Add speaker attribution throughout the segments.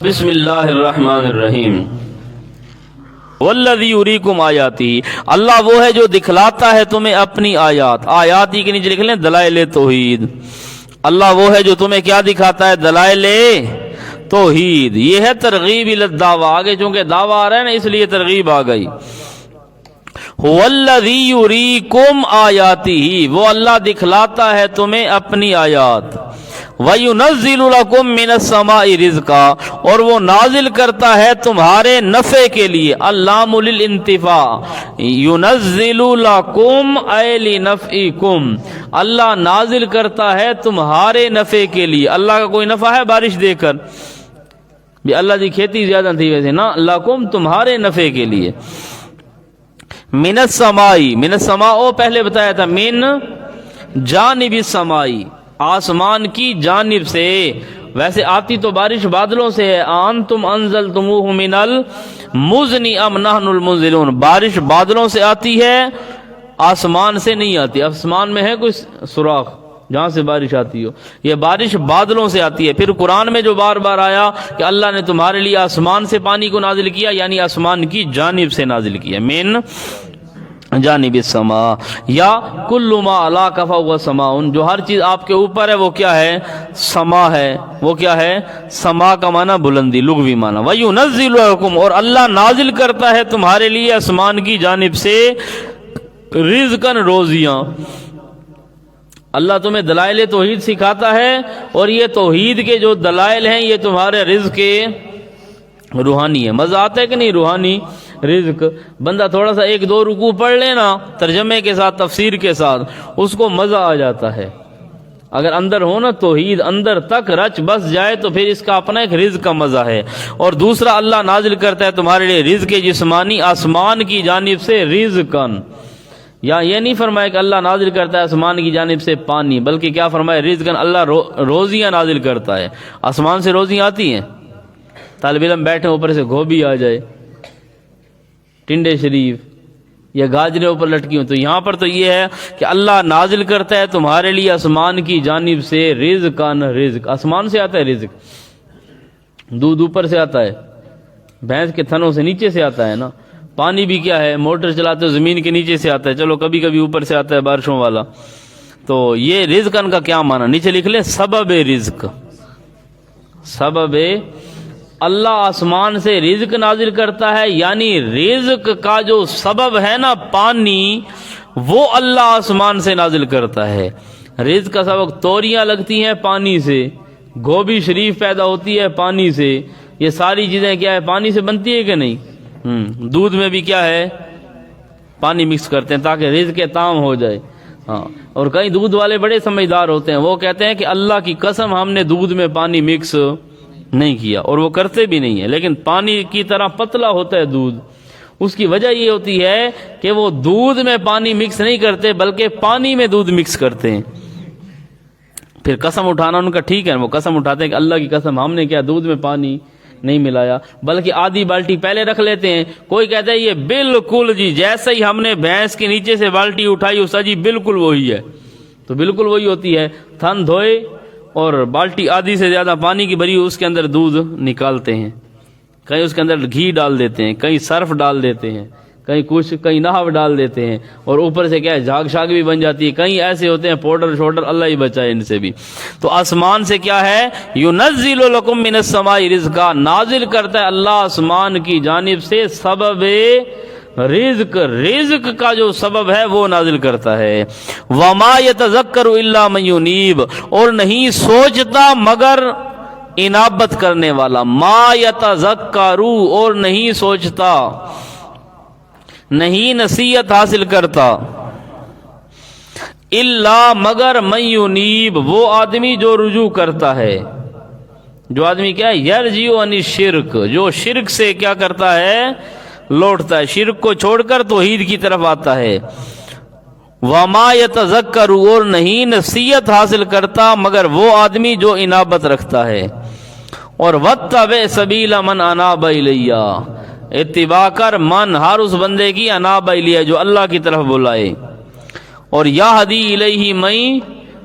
Speaker 1: بسم اللہ الرحمن الرحیم۔ والذی یریکم آیاتی، اللہ وہ ہے جو دکھلاتا ہے تمہیں اپنی آیات۔ آیاتی کے نیچے لکھ لیں دلائل توحید۔ اللہ وہ ہے جو تمہیں کیا دکھاتا ہے؟ دلائل توحید۔ یہ ہے ترغیب الی الدعویٰ، آگے چونکہ دعویٰ آ رہا ہے نا اس لیے ترغیب آ گئی۔ والذی یریکم آیاتہ، وہ اللہ دکھلاتا ہے تمہیں اپنی آیات۔ وَيُنَزِّلُ لَكُم مِّنَ السَّمَاءِ رِزْقًا، اور وہ نازل کرتا ہے تمہارے نفع کے لیے۔ اللام للانتفاع، يُنَزِّلُ لَكُم اَيْ لِنَفْعِكُم، اللہ نازل کرتا ہے تمہارے نفع کے لیے۔ اللہ کا کوئی نفع ہے بارش دے کر؟ بھی اللہ کی کھیتی زیادہ تھی ویسے نا، لَكُم تمہارے نفع کے لیے۔ من السماء، من السماء او پہلے بتایا تھا، من جانب السماء، آسمان کی جانب سے۔ ویسے آتی تو بارش بادلوں سے ہے، انتم انزلتموہ من المزن ام نحن المنزلون، بارش بادلوں سے آتی ہے، آسمان سے نہیں آتی۔ آسمان میں ہے کوئی سوراخ جہاں سے بارش آتی ہو؟ یہ بارش بادلوں سے آتی ہے۔ پھر قرآن میں جو بار بار آیا کہ اللہ نے تمہارے لیے آسمان سے پانی کو نازل کیا، یعنی آسمان کی جانب سے نازل کیا، من جانب السماء۔ یا کل ما علاک فهو سماء، جو ہر چیز آپ کے اوپر ہے وہ کیا ہے؟ سما ہے۔ وہ کیا ہے؟ سما کا معنی بلندی، لغوی معنی۔ وَيُنَزِّلُ لَكُم، اور اللہ نازل کرتا ہے تمہارے لیے آسمان کی جانب سے رزقاً، روزیاں۔ اللہ تمہیں دلائل توحید سکھاتا ہے، اور یہ توحید کے جو دلائل ہیں یہ تمہارے رزق روحانی ہے۔ مزہ آتا ہے کہ نہیں؟ روحانی رزق۔ بندہ تھوڑا سا ایک دو رکوع پڑھ لینا ترجمے کے ساتھ، تفسیر کے ساتھ، اس کو مزہ آ جاتا ہے۔ اگر اندر ہو نا توحید، اندر تک رچ بس جائے تو پھر اس کا اپنا ایک رزق کا مزہ ہے۔ اور دوسرا، اللہ نازل کرتا ہے تمہارے لیے رزق جسمانی، آسمان کی جانب سے رزقاً۔ یا یہ نہیں فرمایا کہ اللہ نازل کرتا ہے آسمان کی جانب سے پانی، بلکہ کیا فرمایا؟ رزقاً، اللہ روزیاں نازل کرتا ہے۔ آسمان سے روزیاں آتی ہیں؟ طالب علم بیٹھے اوپر سے گوبھی آ جائے، ٹنڈے شریف یا گاجریں اوپر لٹکی ہوں، تو یہاں پر تو یہ ہے کہ اللہ نازل کرتا ہے تمہارے لیے آسمان کی جانب سے رزقاً، رزق آسمان سے آتا ہے۔ رزق دودھ اوپر سے آتا ہے، بھینس کے تھنوں سے نیچے سے آتا ہے نا۔ پانی بھی کیا ہے؟ موٹر چلاتے ہو زمین کے نیچے سے آتا ہے، چلو کبھی کبھی اوپر سے آتا ہے بارشوں والا۔ تو یہ رزقاً کا کیا معنی؟ نیچے لکھ لیں سبب رزق۔ سبب، اللہ آسمان سے رزق نازل کرتا ہے، یعنی رزق کا جو سبب ہے نا پانی، وہ اللہ آسمان سے نازل کرتا ہے۔ رزق کا سبب توریاں لگتی ہیں پانی سے، گوبھی شریف پیدا ہوتی ہے پانی سے، یہ ساری چیزیں کیا ہے؟ پانی سے بنتی ہے کہ نہیں؟ دودھ میں بھی کیا ہے؟ پانی مکس کرتے ہیں تاکہ رزق طعام ہو جائے۔ ہاں، اور کئی دودھ والے بڑے سمجھدار ہوتے ہیں، وہ کہتے ہیں کہ اللہ کی قسم ہم نے دودھ میں پانی مکس نہیں کیا، اور وہ کرتے بھی نہیں ہیں، لیکن پانی کی طرح پتلا ہوتا ہے دودھ۔ اس کی وجہ یہ ہوتی ہے کہ وہ دودھ میں پانی مکس نہیں کرتے، بلکہ پانی میں دودھ مکس کرتے ہیں۔ پھر قسم اٹھانا ان کا ٹھیک ہے، وہ قسم اٹھاتے ہیں کہ اللہ کی قسم ہم نے کیا دودھ میں پانی نہیں ملایا، بلکہ آدھی بالٹی پہلے رکھ لیتے ہیں۔ کوئی کہتا ہے یہ بالکل جی جیسے ہی ہم نے بھینس کے نیچے سے بالٹی اٹھائی اسا جی بالکل وہی ہے، تو بالکل وہی ہوتی ہے۔ تھن دھوئے اور بالٹی آدھی سے زیادہ پانی کی بھری، اس کے اندر دودھ نکالتے ہیں، کہیں اس کے اندر گھی ڈال دیتے ہیں، کہیں صرف ڈال دیتے ہیں، کہیں کچھ، کہیں نحو ڈال دیتے ہیں، اور اوپر سے کیا ہے؟ جھاگ شاگ بھی بن جاتی ہے۔ کہیں ایسے ہوتے ہیں پاؤڈر شوڈر، اللہ ہی بچائے ان سے بھی۔ تو آسمان سے کیا ہے؟ يُنَزِّلُ لَكُم مِّنَ السَّمَاءِ رِزْقًا، نازل کرتا ہے اللہ آسمان کی جانب سے سبب رزق، رزق کا جو سبب ہے وہ نازل کرتا ہے۔ وَمَا يَتَذَكَّرُ إِلَّا مَن يُنِيبُ، اور نہیں سوچتا مگر انابت کرنے والا۔ ما يَتَذَكَّرُ، اور نہیں سوچتا، نہیں نصیحت حاصل کرتا، الا مگر من ينیب، وہ آدمی جو رجوع کرتا ہے۔ جو آدمی کیا ہے؟ یرجع عن الشرک، جو شرک سے کیا کرتا ہے؟ لوٹتا ہے، شرک کو چھوڑ کر توحید کی طرف آتا ہے۔ وما يتذکر، اور نہیں نصیحت حاصل کرتا مگر وہ آدمی جو انابت رکھتا ہے۔ اور واتبع سبیل من اناب الی، اتباع کر من، ہر اس بندے کی، اناب الیہ، جو اللہ کی طرف بلائے۔ اور یہدی الیہ من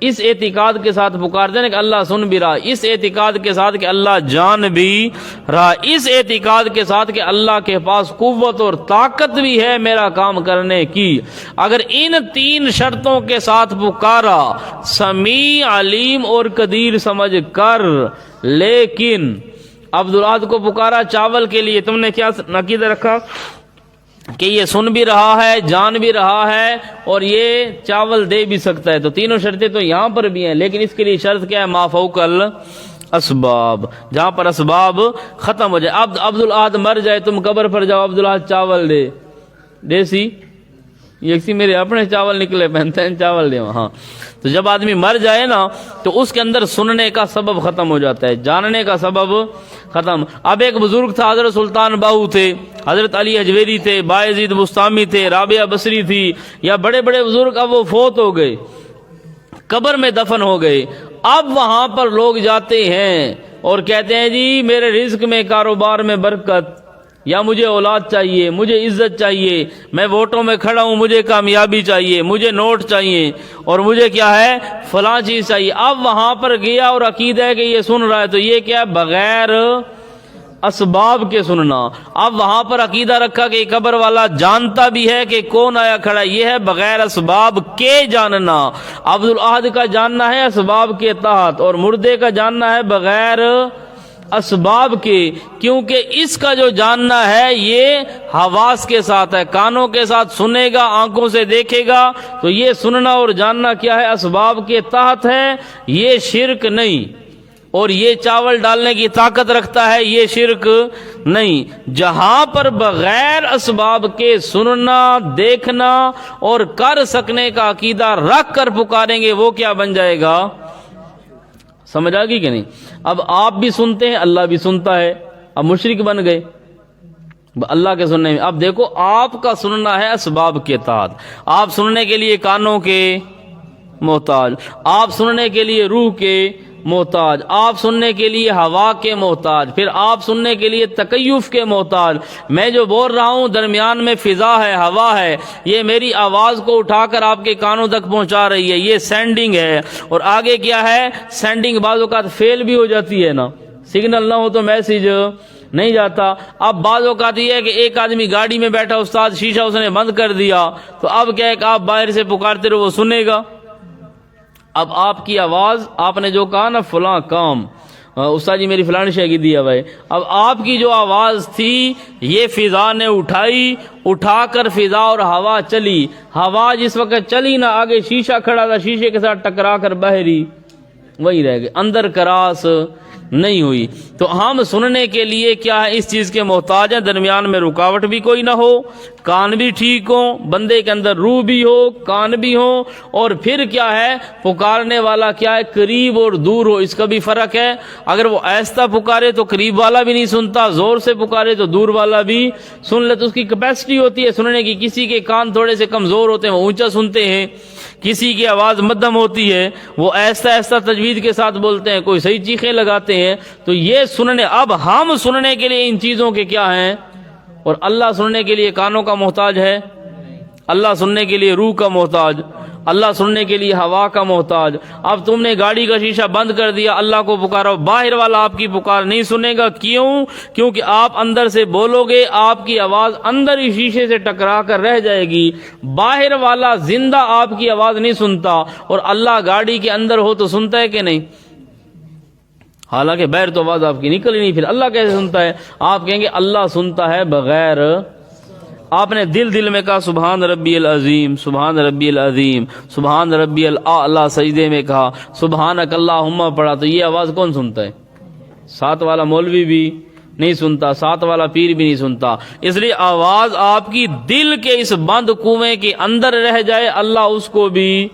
Speaker 1: اس اعتقاد کے ساتھ پکارتے ہیں کہ اللہ سن بھی رہا، اس اعتقاد کے ساتھ کہ اللہ جان بھی رہا، اس اعتقاد کے ساتھ کہ اللہ کے پاس قوت اور طاقت بھی ہے میرا کام کرنے کی۔ اگر ان تین شرطوں کے ساتھ پکارا، سمیع علیم اور قدیر سمجھ کر، لیکن عبدالاحد کو پکارا چاول کے لیے، تم نے کیا عقیدہ رکھا کہ یہ سن بھی رہا ہے، جان بھی رہا ہے اور یہ چاول دے بھی سکتا ہے، تو تینوں شرطیں تو یہاں پر بھی ہیں، لیکن اس کے لیے شرط کیا ہے؟ ما فوق الاسباب، جہاں پر اسباب ختم ہو جائے۔ اب عبدالاحد مر جائے، تم قبر پر جاؤ، عبدالاحد چاول دے، دیسی یکسی میرے اپنے چاول نکلے پہنتے ہیں، چاول دے۔ ہاں، تو جب آدمی مر جائے نا تو اس کے اندر سننے کا سبب ختم ہو جاتا ہے، جاننے کا سبب ختم۔ اب ایک بزرگ تھا، حضرت سلطان باہو تھے، حضرت علی حجویری تھے، بایزید بستامی تھے، رابعہ بصری تھی، یا بڑے بڑے بزرگ، اب وہ فوت ہو گئے، قبر میں دفن ہو گئے۔ اب وہاں پر لوگ جاتے ہیں اور کہتے ہیں جی میرے رزق میں، کاروبار میں برکت، یا مجھے اولاد چاہیے، مجھے عزت چاہیے، میں ووٹوں میں کھڑا ہوں، مجھے کامیابی چاہیے، مجھے نوٹ چاہیے، اور مجھے کیا ہے فلاں چیز چاہیے۔ اب وہاں پر گیا اور عقیدہ ہے کہ یہ سن رہا ہے، تو یہ کیا ہے؟ بغیر اسباب کے سننا۔ اب وہاں پر عقیدہ رکھا کہ قبر والا جانتا بھی ہے کہ کون آیا کھڑا، یہ ہے بغیر اسباب کے جاننا۔ عبدالاحد کا جاننا ہے اسباب کے تحت، اور مردے کا جاننا ہے بغیر اسباب کے، کیونکہ اس کا جو جاننا ہے یہ حواس کے ساتھ ہے، کانوں کے ساتھ سنے گا، آنکھوں سے دیکھے گا، تو یہ سننا اور جاننا کیا ہے؟ اسباب کے تحت ہے، یہ شرک نہیں۔ اور یہ چاول ڈالنے کی طاقت رکھتا ہے، یہ شرک نہیں۔ جہاں پر بغیر اسباب کے سننا، دیکھنا اور کر سکنے کا عقیدہ رکھ کر پکاریں گے، وہ کیا بن جائے گا؟ سمجھ آ گئی کہ نہیں؟ اب آپ بھی سنتے ہیں، اللہ بھی سنتا ہے، اب مشرک بن گئے اللہ کے سننے میں۔ اب دیکھو آپ کا سننا ہے اسباب کے تحت، آپ سننے کے لیے کانوں کے محتاج، آپ سننے کے لیے روح کے محتاج، آپ سننے کے لیے ہوا کے محتاج، پھر آپ سننے کے لیے تکیف کے محتاج۔ میں جو بول رہا ہوں درمیان میں فضا ہے، ہوا ہے، یہ میری آواز کو اٹھا کر آپ کے کانوں تک پہنچا رہی ہے، یہ سینڈنگ ہے۔ اور آگے کیا ہے؟ سینڈنگ بعض اوقات فیل بھی ہو جاتی ہے نا، سگنل نہ ہو تو میسج نہیں جاتا۔ اب بعض اوقات یہ ہے کہ ایک آدمی گاڑی میں بیٹھا، استاد شیشہ اس نے بند کر دیا، تو اب کیا ہے کہ آپ باہر سے پکارتے رہو، وہ سنے گا۔ اب آپ کی آواز، آپ نے جو کہا نا فلاں کام، استاد جی میری فلانی شے کی دیا بھائی، اب آپ کی جو آواز تھی یہ فضا نے اٹھائی، اٹھا کر فضا اور ہوا چلی، ہوا جس وقت چلی نا، آگے شیشہ کھڑا تھا، شیشے کے ساتھ ٹکرا کر باہری وہی رہ گئے، اندر کراس نہیں ہوئی۔ تو ہم سننے کے لیے کیا ہے؟ اس چیز کے محتاج ہیں، درمیان میں رکاوٹ بھی کوئی نہ ہو، کان بھی ٹھیک ہو، بندے کے اندر روح بھی ہو، کان بھی ہو، اور پھر کیا ہے؟ پکارنے والا کیا ہے؟ قریب اور دور ہو، اس کا بھی فرق ہے۔ اگر وہ آہستہ پکارے تو قریب والا بھی نہیں سنتا، زور سے پکارے تو دور والا بھی سن لے، تو اس کی کیپیسٹی ہوتی ہے سننے کی۔ کسی کے کان تھوڑے سے کمزور ہوتے ہیں، وہ اونچا سنتے ہیں، کسی کی آواز مدھم ہوتی ہے، وہ آہستہ آہستہ تجوید کے ساتھ بولتے ہیں، کوئی صحیح چیخیں لگاتے ہیں۔ تو یہ سننے، اب ہم سننے کے لیے ان چیزوں کے کیا ہیں؟ اور اللہ سننے کے لیے کانوں کا محتاج ہے، اللہ سننے کے لیے روح کا محتاج، اللہ سننے کے لیے ہوا کا محتاج۔ اب تم نے گاڑی کا شیشہ بند کر دیا، اللہ کو پکارو، باہر والا آپ کی پکار نہیں سنے گا، کیوں؟ کیونکہ آپ اندر سے بولو گے، آپ کی آواز اندر ہی شیشے سے ٹکرا کر رہ جائے گی، باہر والا زندہ آپ کی آواز نہیں سنتا، اور اللہ گاڑی کے اندر ہو تو سنتا ہے کہ نہیں؟ حالانکہ باہر تو آواز آپ کی نکل ہی نہیں، پھر اللہ کیسے سنتا ہے؟ آپ کہیں گے اللہ سنتا ہے بغیر، آپ نے دل میں کہا سبحان ربی العظیم، سبحان ربی العظیم، سبحان ربی الاعلی، سجدے میں کہا سبحانک اللہم پڑھا، تو یہ آواز کون سنتا ہے؟ ساتھ والا مولوی بھی نہیں سنتا، ساتھ والا پیر بھی نہیں سنتا۔ اس لیے آواز آپ کی دل کے اس بند کنویں کے اندر رہ جائے، اللہ اس کو بھی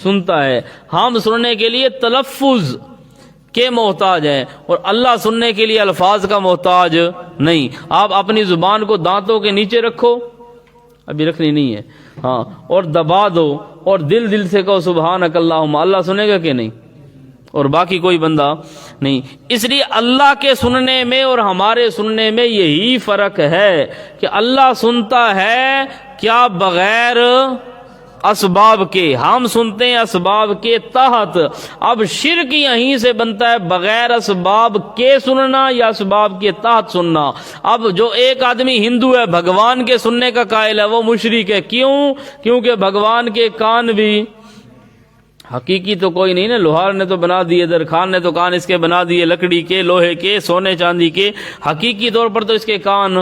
Speaker 1: سنتا ہے۔ ہم سننے کے لیے تلفظ کے محتاج ہیں، اور اللہ سننے کے لیے الفاظ کا محتاج نہیں۔ آپ اپنی زبان کو دانتوں کے نیچے رکھو، ابھی رکھنی نہیں ہے، ہاں، اور دبا دو، اور دل سے کہو سبحانک اللہم، اللہ سنے گا کہ نہیں؟ اور باقی کوئی بندہ نہیں۔ اس لیے اللہ کے سننے میں اور ہمارے سننے میں یہی فرق ہے کہ اللہ سنتا ہے کیا؟ بغیر اسباب کے، ہم سنتے ہیں اسباب کے تحت۔ اب شرک یہیں سے بنتا ہے، بغیر اسباب کے سننا یا اسباب کے تحت سننا۔ اب جو ایک آدمی ہندو ہے، بھگوان کے سننے کا قائل ہے، وہ مشرک ہے۔ کیوں؟ کیونکہ بھگوان کے کان بھی حقیقی تو کوئی نہیں نا، لوہار نے تو بنا دیے، درخان نے تو کان اس کے بنا دیے، لکڑی کے، لوہے کے، سونے چاندی کے، حقیقی طور پر تو اس کے کان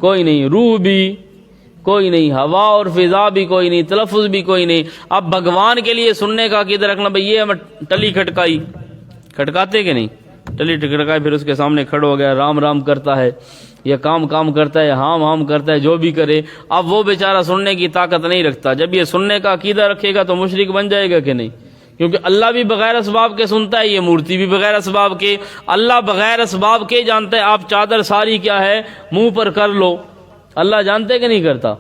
Speaker 1: کوئی نہیں، روح بھی کوئی نہیں، ہوا اور فضا بھی کوئی نہیں، تلفظ بھی کوئی نہیں۔ اب بھگوان کے لیے سننے کا عقیدہ رکھنا، بھئی یہ ہمیں ٹلی کھٹکائی، کھٹکاتے کہ نہیں، ٹلی کھٹکائی، پھر اس کے سامنے کھڑا ہو گیا، رام رام کرتا ہے، یا کام کرتا ہے، ہام ہام کرتا ہے، جو بھی کرے۔ اب وہ بیچارہ سننے کی طاقت نہیں رکھتا۔ جب یہ سننے کا عقیدہ رکھے گا تو مشرک بن جائے گا کہ نہیں؟ کیونکہ اللہ بھی بغیر اسباب کے سنتا ہے، یہ مورتی بھی بغیر اسباب کے۔ اللہ بغیر اسباب کے جانتا ہے آپ چادر ساری کیا ہے منہ پر کر لو، اللہ جانتے کہ نہیں کرتا؟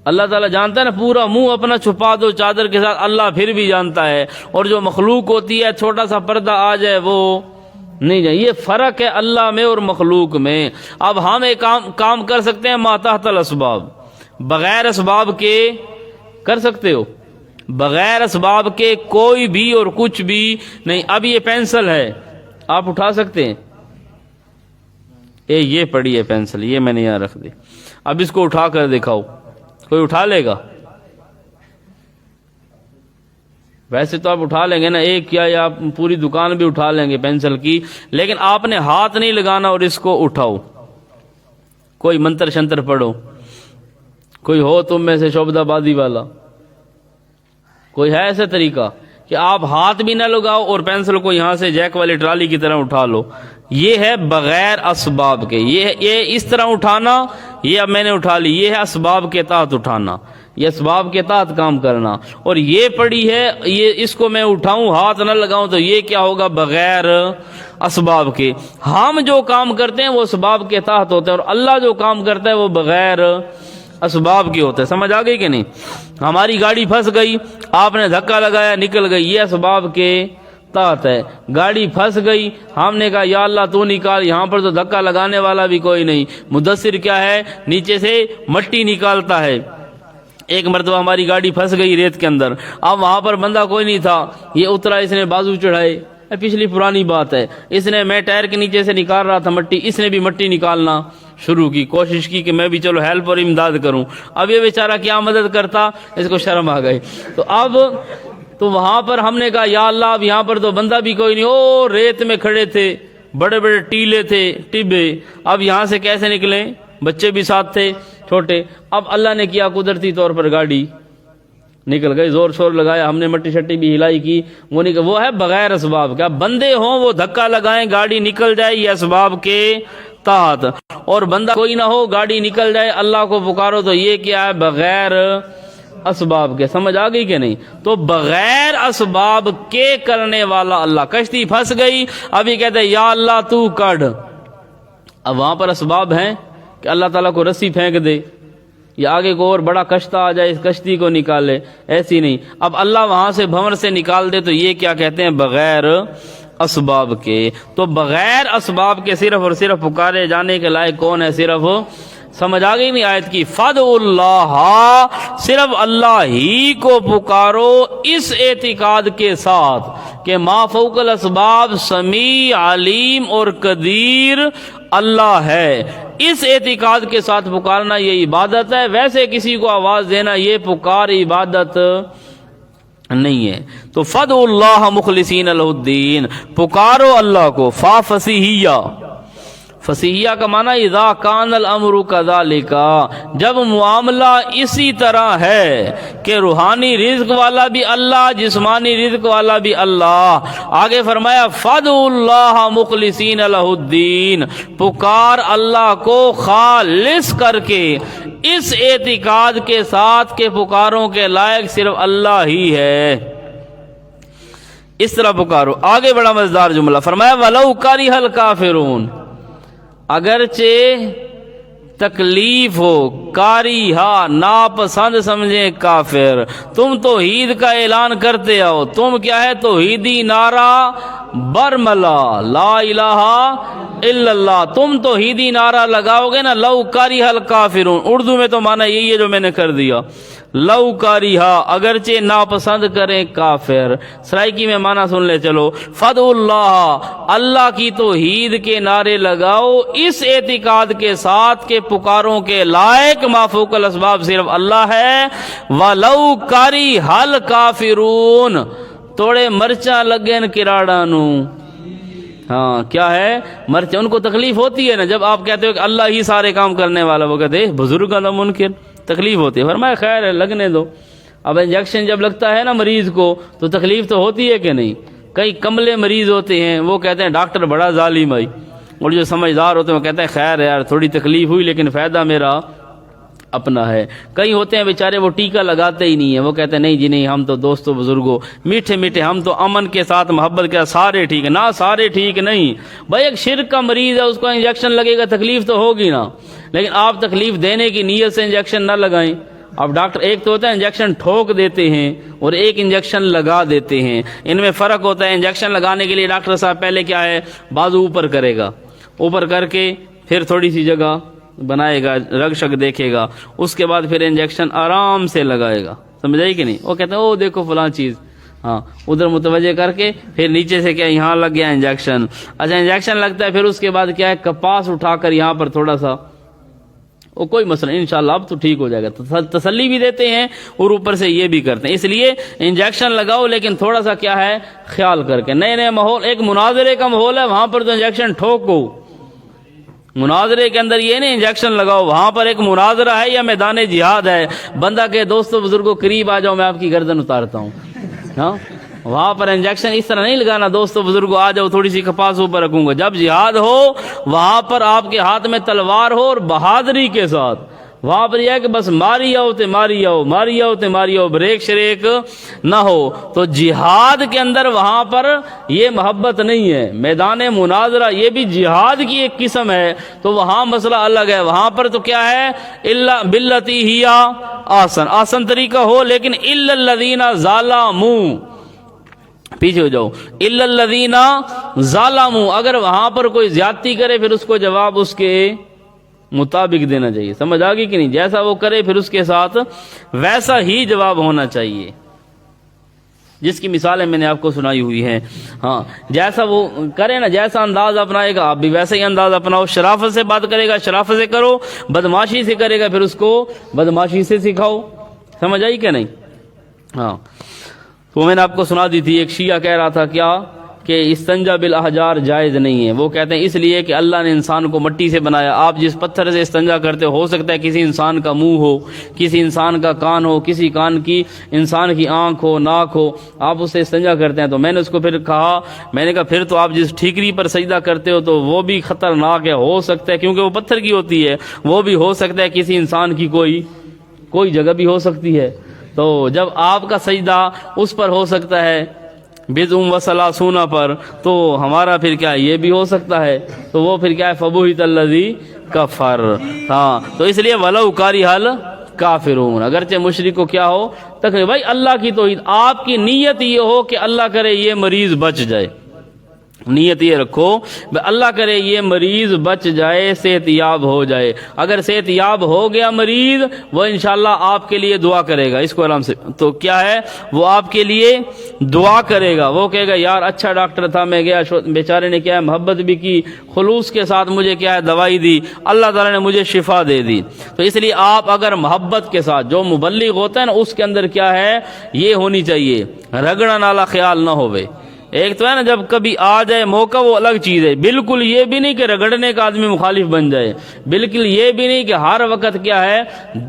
Speaker 1: اللہ تعالیٰ جانتا ہے نا، پورا منہ اپنا چھپا دو چادر کے ساتھ، اللہ پھر بھی جانتا ہے۔ اور جو مخلوق ہوتی ہے چھوٹا سا پردہ آ جائے وہ نہیں جائے۔ یہ فرق ہے اللہ میں اور مخلوق میں۔ اب ہم ایک کام کر سکتے ہیں ما تحت الاسباب، بغیر اسباب کے کر سکتے ہو، بغیر اسباب کے کوئی بھی اور کچھ بھی نہیں۔ اب یہ پینسل ہے، آپ اٹھا سکتے ہیں، یہ پڑی ہے پینسل، یہ میں نے یہاں رکھ دی، اب اس کو اٹھا کر دکھاؤ، کوئی اٹھا لے گا؟ ویسے تو آپ اٹھا لیں گے نا، ایک کیا یا آپ پوری دکان بھی اٹھا لیں گے پینسل کی، لیکن آپ نے ہاتھ نہیں لگانا اور اس کو اٹھاؤ۔ کوئی منتر شنتر پڑھو، کوئی ہو تم میں سے شعبدہ بازی والا، کوئی ہے ایسا طریقہ کہ آپ ہاتھ بھی نہ لگاؤ اور پینسل کو یہاں سے جیک والی ٹرالی کی طرح اٹھا لو؟ یہ ہے بغیر اسباب کے۔ یہ اس طرح اٹھانا، یہ اب میں نے اٹھا لی، یہ ہے اسباب کے تحت اٹھانا، یہ اسباب کے تحت کام کرنا۔ اور یہ پڑی ہے، یہ اس کو میں اٹھاؤں ہاتھ نہ لگاؤں تو یہ کیا ہوگا؟ بغیر اسباب کے۔ ہم جو کام کرتے ہیں وہ اسباب کے تحت ہوتے ہیں، اور اللہ جو کام کرتا ہے وہ بغیر اسباب کی ہوتا ہے۔ سمجھ آ گئی کہ نہیں؟ ہماری گاڑی پھنس گئی، آپ نے دھکا لگایا، نکل گئی، یہ اسباب کے تحت ہے۔ گاڑی پھنس گئی، ہم نے کہا یا اللہ تو نکال، یہاں پر تو دھکا لگانے والا بھی کوئی نہیں۔ مدثر کیا ہے؟ نیچے سے مٹی نکالتا ہے۔ ایک مرتبہ ہماری گاڑی پھنس گئی ریت کے اندر، اب وہاں پر بندہ کوئی نہیں تھا، یہ اترا، اس نے بازو چڑھائے، پچھلی پرانی بات ہے، اس نے، میں ٹائر کے نیچے سے نکال رہا تھا مٹی، اس نے بھی مٹی نکالنا شروع کی، کوشش کی کہ میں بھی چلو ہیلپ اور امداد کروں۔ اب یہ بیچارہ کیا مدد کرتا، اس کو شرم آ گئی۔ تو اب تو وہاں پر ہم نے کہا یا اللہ، اب یہاں پر تو بندہ بھی کوئی نہیں، او ریت میں کھڑے تھے، بڑے بڑے ٹیلے تھے، ٹبے، اب یہاں سے کیسے نکلیں؟ بچے بھی ساتھ تھے چھوٹے۔ اب اللہ نے کیا، قدرتی طور پر گاڑی نکل گئی، زور شور لگایا، ہم نے مٹی شٹی بھی ہلائی کی، وہ نکل۔ وہ ہے بغیر اسباب۔ کیا بندے ہوں وہ دھکا لگائیں گاڑی نکل جائے، یہ اسباب کے تحت، اور بندہ کوئی نہ ہو گاڑی نکل جائے، اللہ کو پکارو تو یہ کیا ہے؟ بغیر اسباب کے۔ سمجھ آ گئی کہ نہیں؟ تو بغیر اسباب کے کرنے والا اللہ۔ کشتی پھنس گئی، ابھی کہتے ہیں یا اللہ تو کڈ، اب وہاں پر اسباب ہیں کہ اللہ تعالیٰ کو رسی پھینک دے یا آگے کو اور بڑا کشتہ آ جائے اس کشتی کو نکالے، ایسی نہیں۔ اب اللہ وہاں سے بھنور سے نکال دے تو یہ کیا کہتے ہیں؟ بغیر اسباب کے۔ تو بغیر اسباب کے صرف اور صرف پکارے جانے کے لائق کون ہے؟ صرف، سمجھ آ گئی نہیں آیت کی؟ فَادْعُوا اللَّهَ، صرف اللہ ہی کو پکارو، اس اعتقاد کے ساتھ کہ ما فوق الاسباب سمیع علیم اور قدیر اللہ ہے۔ اس اعتقاد کے ساتھ پکارنا یہ عبادت ہے، ویسے کسی کو آواز دینا یہ پکار عبادت نہیں ہے۔ تو فَادْعُوا اللَّهَ مُخْلِصِينَ لَهُ الدِّينَ، پکارو اللہ کو۔ فا فصیحیہ، فصیحیہ کا معنی اذا کان الامر کذالک، جب معاملہ اسی طرح ہے کہ روحانی رزق والا بھی اللہ، جسمانی رزق والا بھی اللہ۔ آگے فرمایا فَادْعُوا اللَّهَ مُخْلِصِينَ لَهُ الدِّينَ، پکار اللہ کو خالص کر کے، اس اعتقاد کے ساتھ کہ پکاروں کے لائق صرف اللہ ہی ہے، اس طرح پکارو۔ آگے بڑا مزیدار جملہ فرمایا وَلَوْ كَرِهَ الْكَافِرُونَ، اگرچہ تکلیف ہو، کاری ہا، ناپسند سمجھیں کافر، تم توحید کا اعلان کرتے آؤ، تم کیا ہے؟ توحیدی نعرہ برملا لا الہ الا اللہ. تم توحیدی نعرہ لگاؤ گے نا لو کریہ الکافرون. اردو میں تو معنی یہی ہے جو میں نے کر دیا. لو کریہ اگرچہ ناپسند کریں کافر. سرائکی میں معنی سن لے چلو. فدعوا اللہ اللہ کی توحید کے نعرے لگاؤ اس اعتقاد کے ساتھ کہ پکاروں کے لائق ما فوق الاسباب صرف اللہ ہے. ولو کریہ الکافرون توڑے مرچا لگن کراڑا نو. ہاں کیا ہے مرچا. ان کو تکلیف ہوتی ہے نا جب آپ کہتے ہو کہ اللہ ہی سارے کام کرنے والا. وہ کہتے ہیں بزرگ کا منکر. تکلیف ہوتی ہے. فرمایا خیر ہے لگنے دو. اب انجیکشن جب لگتا ہے نا مریض کو تو تکلیف تو ہوتی ہے کہ نہیں. کئی کملے مریض ہوتے ہیں وہ کہتے ہیں ڈاکٹر بڑا ظالم ہے. اور جو سمجھدار ہوتے ہیں وہ کہتے ہیں خیر یار تھوڑی تکلیف ہوئی لیکن فائدہ میرا اپنا ہے. کئی ہوتے ہیں بیچارے وہ ٹیکہ لگاتے ہی نہیں ہیں. وہ کہتے ہیں نہیں جی نہیں ہم تو دوستوں بزرگوں میٹھے میٹھے ہم تو امن کے ساتھ محبت کے سارے ٹھیک ہے. نہ سارے ٹھیک نہیں بھائی. ایک شرک کا مریض ہے اس کو انجیکشن لگے گا تکلیف تو ہوگی نا. لیکن آپ تکلیف دینے کی نیت سے انجیکشن نہ لگائیں. اب ڈاکٹر ایک تو ہوتا ہے انجیکشن ٹھوک دیتے ہیں اور ایک انجیکشن لگا دیتے ہیں. ان میں فرق ہوتا ہے. انجیکشن لگانے کے لیے ڈاکٹر صاحب پہلے کیا ہے بازو اوپر کرے گا. اوپر کر کے پھر تھوڑی سی جگہ بنائے گا رگ شگ دیکھے گا. اس کے بعد پھر انجیکشن آرام سے لگائے گا. سمجھائی کہ نہیں. وہ کہتے ہیں او دیکھو فلاں چیز ہاں ادھر متوجہ کر کے پھر نیچے سے کیا یہاں لگ گیا انجیکشن. اچھا انجیکشن لگتا ہے پھر اس کے بعد کیا ہے کپاس اٹھا کر یہاں پر تھوڑا سا وہ کوئی مسئلہ نہیں انشاءاللہ اب تو ٹھیک ہو جائے گا. تسلی بھی دیتے ہیں اور اوپر سے یہ بھی کرتے ہیں. اس لیے انجیکشن لگاؤ لیکن تھوڑا سا کیا ہے خیال کر کے. نئے نئے ماحول ایک مناظرے کا ماحول ہے وہاں پر تو انجیکشن ٹھوکو. مناظرے کے اندر یہ نہیں انجیکشن لگاؤ. وہاں پر ایک مناظرہ ہے یا میدان جہاد ہے. بندہ کہ دوستوں بزرگوں قریب آ جاؤ میں آپ کی گردن اتارتا ہوں. ہاں وہاں پر انجیکشن اس طرح نہیں لگانا دوستوں بزرگوں آ جاؤ تھوڑی سی کپاس اوپر رکھوں گا. جب جہاد ہو وہاں پر آپ کے ہاتھ میں تلوار ہو اور بہادری کے ساتھ وہاں پر یہ ہے کہ بس ماری آؤ تے ماری آؤ ماری آؤ تے ماری آؤ بریک شریک نہ ہو. تو جہاد کے اندر وہاں پر یہ محبت نہیں ہے. میدان مناظرہ یہ بھی جہاد کی ایک قسم ہے تو وہاں مسئلہ الگ ہے. وہاں پر تو کیا ہے الا باللتی ہی آسن طریقہ ہو لیکن الا الذین ظلموا پیچھے ہو جاؤ. الا الذین ظلموا اگر وہاں پر کوئی زیادتی کرے پھر اس کو جواب اس کے مطابق دینا چاہیے. سمجھ آ گئی کہ نہیں. جیسا وہ کرے پھر اس کے ساتھ ویسا ہی جواب ہونا چاہیے. جس کی مثالیں میں نے آپ کو سنائی ہوئی ہیں. ہاں جیسا وہ کرے نا جیسا انداز اپنائے گا آپ بھی ویسا ہی انداز اپناؤ. شرافت سے بات کرے گا شرافت سے کرو. بدماشی سے کرے گا پھر اس کو بدماشی سے سکھاؤ. سمجھ آئی کہ نہیں. ہاں تو میں نے آپ کو سنا دی تھی ایک شیعہ کہہ رہا تھا کیا کہ استنجا بالاحجار جائز نہیں ہے. وہ کہتے ہیں اس لیے کہ اللہ نے انسان کو مٹی سے بنایا. آپ جس پتھر سے استنجا کرتے ہو سکتا ہے کسی انسان کا منہ ہو کسی انسان کا کان ہو کسی کان کی انسان کی آنکھ ہو ناک ہو آپ اس سے استنجا کرتے ہیں. تو میں نے اس کو پھر کہا میں نے کہا پھر تو آپ جس ٹھیکری پر سجدہ کرتے ہو تو وہ بھی خطرناک ہے. ہو سکتا ہے کیونکہ وہ پتھر کی ہوتی ہے وہ بھی ہو سکتا ہے کسی انسان کی کوئی جگہ بھی ہو سکتی ہے. تو جب آپ کا سجدہ اس پر ہو سکتا ہے بِضْعٌ وَثَلَاثُونَ پر تو ہمارا پھر کیا یہ بھی ہو سکتا ہے. تو وہ پھر کیا ہے فَبُہِتَ الَّذِي كَفَرَ. ہاں تو اس لیے وَلَوْ كَرِهَ الْكَافِرُونَ اگرچہ مشرک کو کیا ہو تکلیف. بھائی اللہ کی توحید آپ کی نیت یہ ہو کہ اللہ کرے یہ مریض بچ جائے. نیت یہ رکھو اللہ کرے یہ مریض بچ جائے صحت یاب ہو جائے. اگر صحت یاب ہو گیا مریض وہ انشاءاللہ آپ کے لیے دعا کرے گا. اس کو آرام سے تو کیا ہے وہ آپ کے لیے دعا کرے گا. وہ کہے گا یار اچھا ڈاکٹر تھا میں گیا بیچارے نے کیا ہے محبت بھی کی خلوص کے ساتھ مجھے کیا ہے دوائی دی اللہ تعالیٰ نے مجھے شفا دے دی. تو اس لیے آپ اگر محبت کے ساتھ جو مبلغ ہوتا ہے نا اس کے اندر کیا ہے یہ ہونی چاہیے رگڑا نالا خیال نہ ہوئے. ایک تو ہے نا جب کبھی آ جائے موقع وہ الگ چیز ہے. بالکل یہ بھی نہیں کہ رگڑنے کا آدمی مخالف بن جائے. بالکل یہ بھی نہیں کہ ہر وقت کیا ہے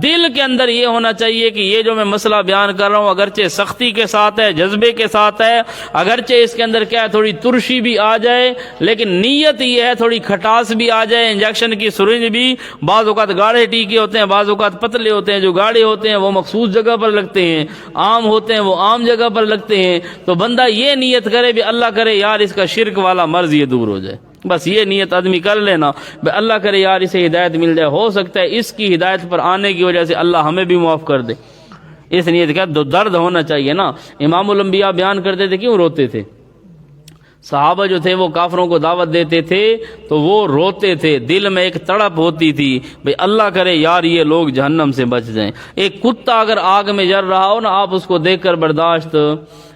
Speaker 1: دل کے اندر یہ ہونا چاہیے کہ یہ جو میں مسئلہ بیان کر رہا ہوں اگرچہ سختی کے ساتھ ہے جذبے کے ساتھ ہے اگرچہ اس کے اندر کیا ہے تھوڑی ترشی بھی آ جائے لیکن نیت یہ ہے تھوڑی کھٹاس بھی آ جائے. انجیکشن کی سرنج بھی بعض اوقات گاڑھے ٹیکے ہوتے ہیں بعض اوقات پتلے ہوتے ہیں. جو گاڑھے ہوتے ہیں وہ مخصوص جگہ پر لگتے ہیں عام ہوتے ہیں وہ عام جگہ پر لگتے ہیں. تو بندہ یہ نیت کرے بھی اللہ کرے یار اس کا شرک والا مرض یہ دور ہو جائے. بس یہ نیت آدمی کر لینا اللہ کرے یار اسے ہدایت مل جائے. ہو سکتا ہے اس کی ہدایت پر آنے کی وجہ سے اللہ ہمیں بھی معاف کر دے. اس نیت کا درد ہونا چاہیے نا. امام الانبیاء بیان کرتے تھے کیوں روتے تھے. صحابہ جو تھے وہ کافروں کو دعوت دیتے تھے تو وہ روتے تھے، دل میں ایک تڑپ ہوتی تھی بھئی اللہ کرے یار یہ لوگ جہنم سے بچ جائیں۔ ایک کتا اگر آگ میں جل رہا ہو نا، آپ اس کو دیکھ کر برداشت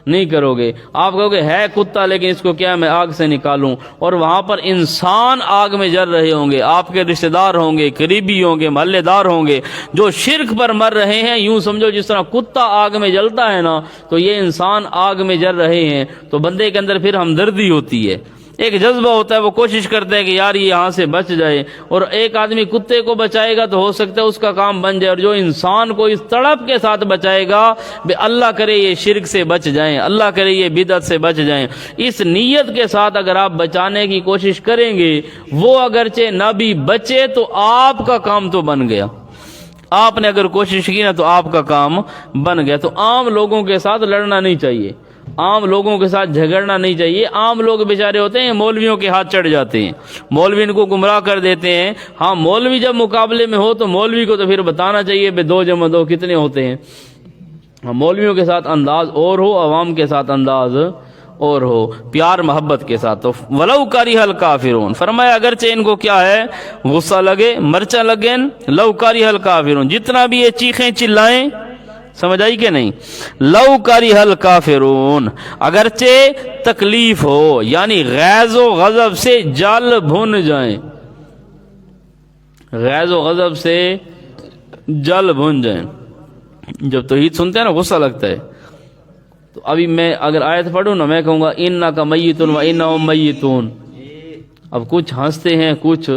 Speaker 1: نہیں کرو گے، آپ کہو گے ہے کتا لیکن اس کو کیا میں آگ سے نکالوں۔ اور وہاں پر انسان آگ میں جل رہے ہوں گے، آپ کے رشتہ دار ہوں گے، قریبی ہوں گے، محلے دار ہوں گے، جو شرک پر مر رہے ہیں۔ یوں سمجھو جس طرح کتا آگ میں جلتا ہے نا، تو یہ انسان آگ میں جل رہے ہیں، تو بندے کے اندر پھر ہمدردی ہوتی ہے، ایک جذبہ ہوتا ہے، وہ کوشش کرتا ہے کہ یار یہ یہاں سے بچ جائے۔ اور ایک آدمی کتے کو بچائے گا تو ہو سکتا ہے اس کا کام بن جائے، اور جو انسان کو اس تڑپ کے ساتھ بچائے گا بے اللہ کرے یہ شرک سے بچ جائیں، اللہ کرے یہ بدعت سے بچ جائیں، اس نیت کے ساتھ اگر آپ بچانے کی کوشش کریں گے، وہ اگرچہ نہ بھی بچے تو آپ کا کام تو بن گیا۔ آپ نے اگر کوشش کی نا تو آپ کا کام بن گیا۔ تو عام لوگوں کے ساتھ لڑنا نہیں چاہیے، عام لوگوں کے ساتھ جھگڑنا نہیں چاہیے۔ عام لوگ بیچارے ہوتے ہیں مولویوں کے ہاتھ چڑھ جاتے ہیں، مولوی ان کو گمراہ کر دیتے ہیں۔ ہاں مولوی جب مقابلے میں ہو تو مولوی کو تو پھر بتانا چاہیے بے 2 + 2 کتنے ہوتے ہیں۔ مولویوں کے ساتھ انداز اور ہو، عوام کے ساتھ انداز اور ہو، پیار محبت کے ساتھ۔ تو ولو کریہ الکافرون، فرمایا اگرچہ ان کو کیا ہے، غصہ لگے، مرچا لگے، لو کریہ الکافرون، جتنا بھی یہ چیخیں چلائیں، سمجھ آئی کہ نہیں، لو کریہ الکافرون، اگرچہ تکلیف ہو، یعنی غیظ و غضب سے جل بھن جائیں، غیظ و غضب سے جل بھن جائیں۔ جب توحید سنتے ہیں نا غصہ لگتا ہے۔ تو ابھی میں اگر آیت پڑھوں نا، میں کہوں گا انک میت و انہم میتون، اب کچھ ہنستے ہیں، کچھ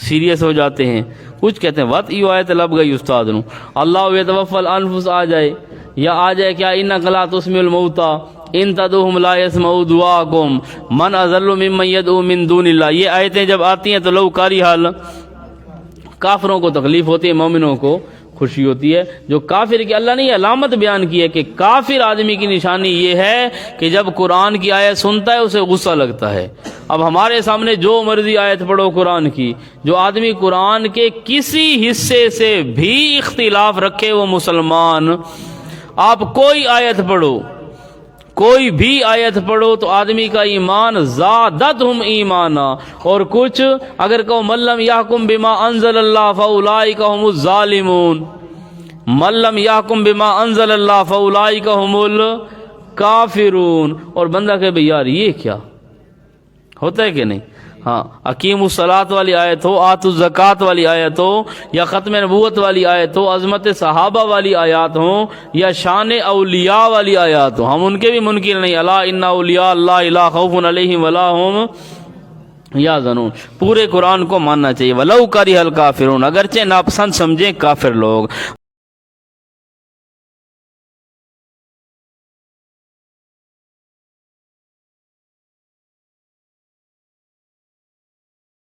Speaker 1: سیریس ہو جاتے ہیں، کچھ کہتے ہیں وات یہ آیت لب گئی استاد نو، اللہ یتوفی الانفس آ جائے، یا آ جائے کیا انک لا تسمع الموتى ان تدعوهم لا يسمعوا دعاءکم من اضل ممن يدعو من دون اللہ۔ یہ آیتیں جب آتی ہیں تو لو کاری حال، کافروں کو تکلیف ہوتی ہے، مومنوں کو خوشی ہوتی ہے۔ جو کافر کی اللہ نے یہ علامت بیان کی ہے کہ کافر آدمی کی نشانی یہ ہے کہ جب قرآن کی آیت سنتا ہے اسے غصہ لگتا ہے۔ اب ہمارے سامنے جو مرضی آیت پڑھو قرآن کی، جو آدمی قرآن کے کسی حصے سے بھی اختلاف رکھے وہ مسلمان، آپ کوئی آیت پڑھو، کوئی بھی آیت پڑھو تو آدمی کا ایمان زادتہم ایمانا، اور کچھ اگر کہو من لم یحکم بما انزل اللہ فاولئک هم الظالمون، من لم یحکم بما انزل اللہ فاولئک هم الکافرون، اور بندہ کہے بھئی یار یہ کیا ہوتا ہے کہ نہیں۔ ہاں اقیم الصلاۃ والی آیت ہو، آت الزکات والی آیت ہو، یا ختم نبوت والی آیت ہو، عظمت صحابہ والی آیات ہوں، یا شان اولیاء والی آیات ہوں، ہم ان کے بھی منکر نہیں۔ الا ان اولیاء اللہ لا خوف علیہم ولا هم یحزنون، پورے قرآن کو ماننا چاہیے۔ ولو کریہ الکافرون، اگرچہ ناپسند سمجھیں کافر لوگ۔